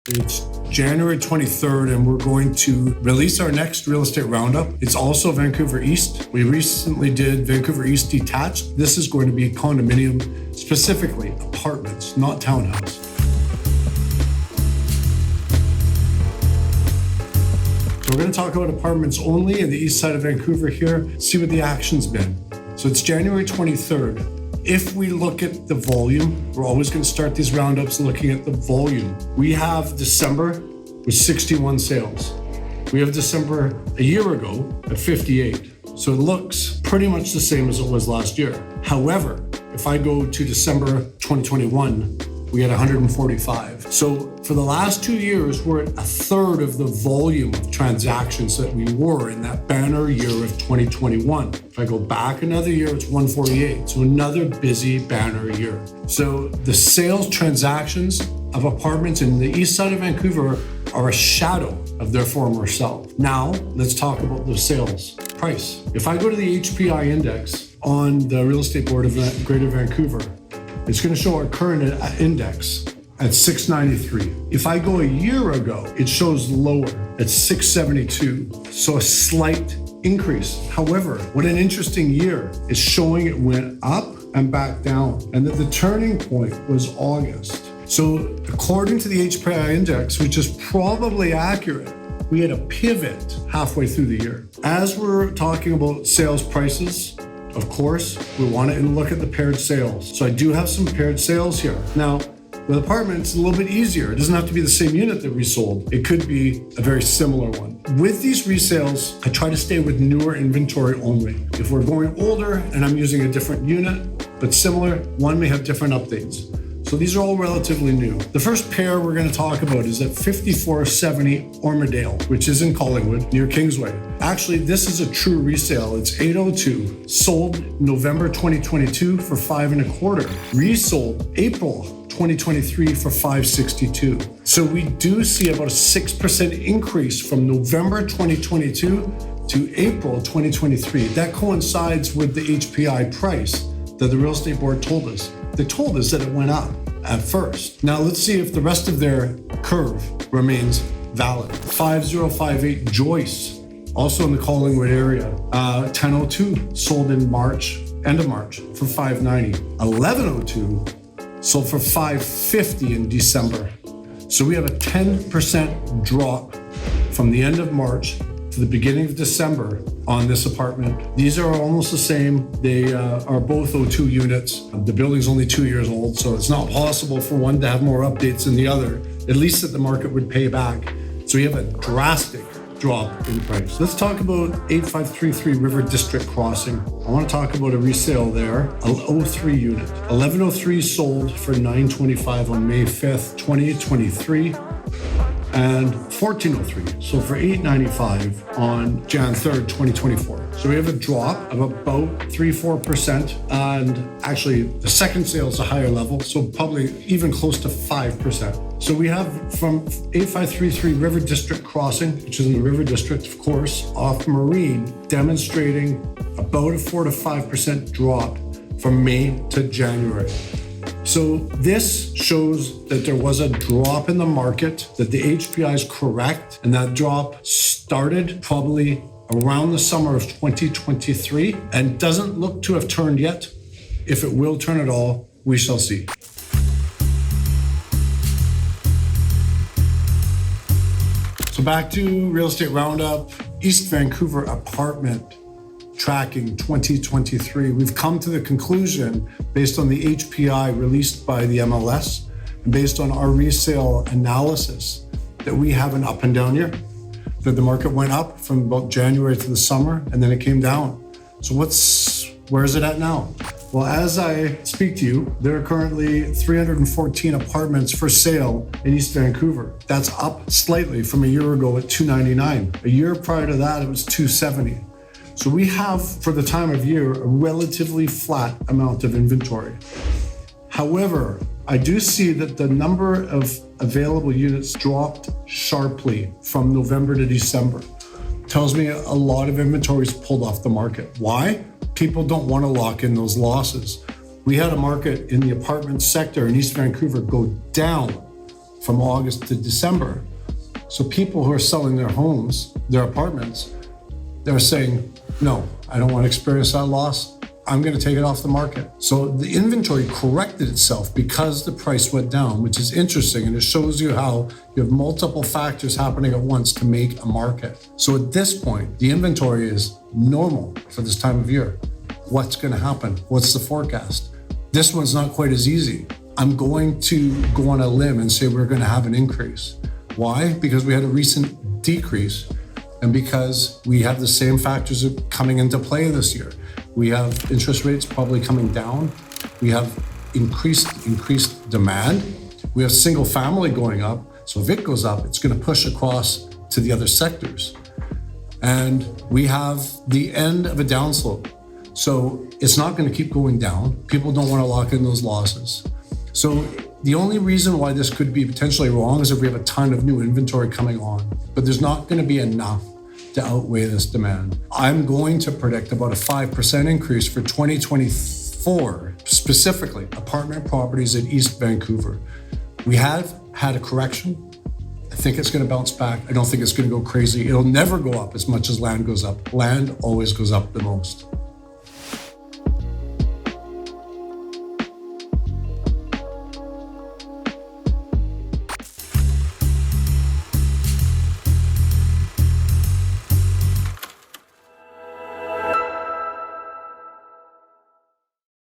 It's January 23rd, and we're going to release our next real estate roundup. It's also Vancouver East. We recently did Vancouver East detached. This is going to be condominium, specifically apartments, not townhouse. So we're going to talk about apartments only in the east side of Vancouver here, see what the action's been. So it's January 23rd. If we look at the volume, we're always going to start these roundups looking at the volume. We have December with 61 sales. We have December a year ago at 58. So it looks pretty much the same as it was last year. However, if I go to December 2021, we had 145. So for the last 2 years, we're at a third of the volume of transactions that we were in that banner year of 2021. If I go back another year, it's 148. So another busy banner year. So the sales transactions of apartments in the east side of Vancouver are a shadow of their former self. Now, let's talk about the sales price. If I go to the HPI index on the Real Estate Board of Greater Vancouver, it's going to show our current index at 693. If I go a year ago, it shows lower at 672. So a slight increase. However, what an interesting year is showing it went up and back down, and that the turning point was August. So according to the HPI index, which is probably accurate, we had a pivot halfway through the year. As we're talking about sales prices, of course, we want to look at the paired sales. So I do have some paired sales here. Now, with apartments, it's a little bit easier. It doesn't have to be the same unit that we sold. It could be a very similar one. With these resales, I try to stay with newer inventory only. If we're going older and I'm using a different unit, but similar, one may have different updates. So these are all relatively new. The first pair we're going to talk about is at 5470 Ormadale, which is in Collingwood, near Kingsway. Actually, this is a true resale. It's 802, sold November 2022 for $5.25, resold April 2023 for $562. So we do see about a 6% increase from November 2022 to April 2023. That coincides with the HPI price that the Real Estate Board told us. They told us that it went up at first. Now let's see if the rest of their curve remains valid. 5058 Joyce, also in the Collingwood area, 1002 sold in March, end of March for $590. 1102 sold for $550 in December. So we have a 10% drop from the end of March to the beginning of December on this apartment. These are almost the same. They are both O2 units. The building's only 2 years old, so it's not possible for one to have more updates than the other, at least that the market would pay back. So you have a drastic drop in price. Let's talk about 8533 River District Crossing. I want to talk about a resale there, a 03 unit. 1103 sold for $925 on May 5th, 2023. And 1403 sold for $895 on Jan 3rd, 2024. So we have a drop of about 3-4%. And actually, the second sale is a higher level, so probably even close to 5%. So we have from 8533 River District Crossing, which is in the River District, of course, off Marine, demonstrating about a 4 to 5% drop from May to January. So this shows that there was a drop in the market, that the HPI is correct, and that drop started probably around the summer of 2023 and doesn't look to have turned yet. If it will turn at all, we shall see. So back to Real Estate Roundup, East Vancouver apartment tracking 2023. We've come to the conclusion, based on the HPI released by the MLS and based on our resale analysis, that we have an up and down year, that the market went up from about January to the summer and then it came down. So where is it at now? Well, as I speak to you, there are currently 314 apartments for sale in East Vancouver. That's up slightly from a year ago at 299. A year prior to that, it was 270. So we have, for the time of year, a relatively flat amount of inventory. However, I do see that the number of available units dropped sharply from November to December. Tells me a lot of inventory is pulled off the market. Why? People don't want to lock in those losses. We had a market in the apartment sector in East Vancouver go down from August to December. So people who are selling their homes, their apartments, they're saying, no, I don't want to experience that loss. I'm going to take it off the market. So the inventory corrected itself because the price went down, which is interesting. And it shows you how you have multiple factors happening at once to make a market. So at this point, the inventory is normal for this time of year. What's going to happen? What's the forecast? This one's not quite as easy. I'm going to go on a limb and say we're going to have an increase. Why? Because we had a recent decrease and because we have the same factors coming into play this year. We have interest rates probably coming down. We have increased demand. We have single family going up. So if it goes up, it's going to push across to the other sectors. And we have the end of a downslope. So it's not going to keep going down. People don't want to lock in those losses. So the only reason why this could be potentially wrong is if we have a ton of new inventory coming on, but there's not going to be enough to outweigh this demand. I'm going to predict about a 5% increase for 2024, specifically apartment properties in East Vancouver. We have had a correction. I think it's going to bounce back. I don't think it's going to go crazy. It'll never go up as much as land goes up. Land always goes up the most.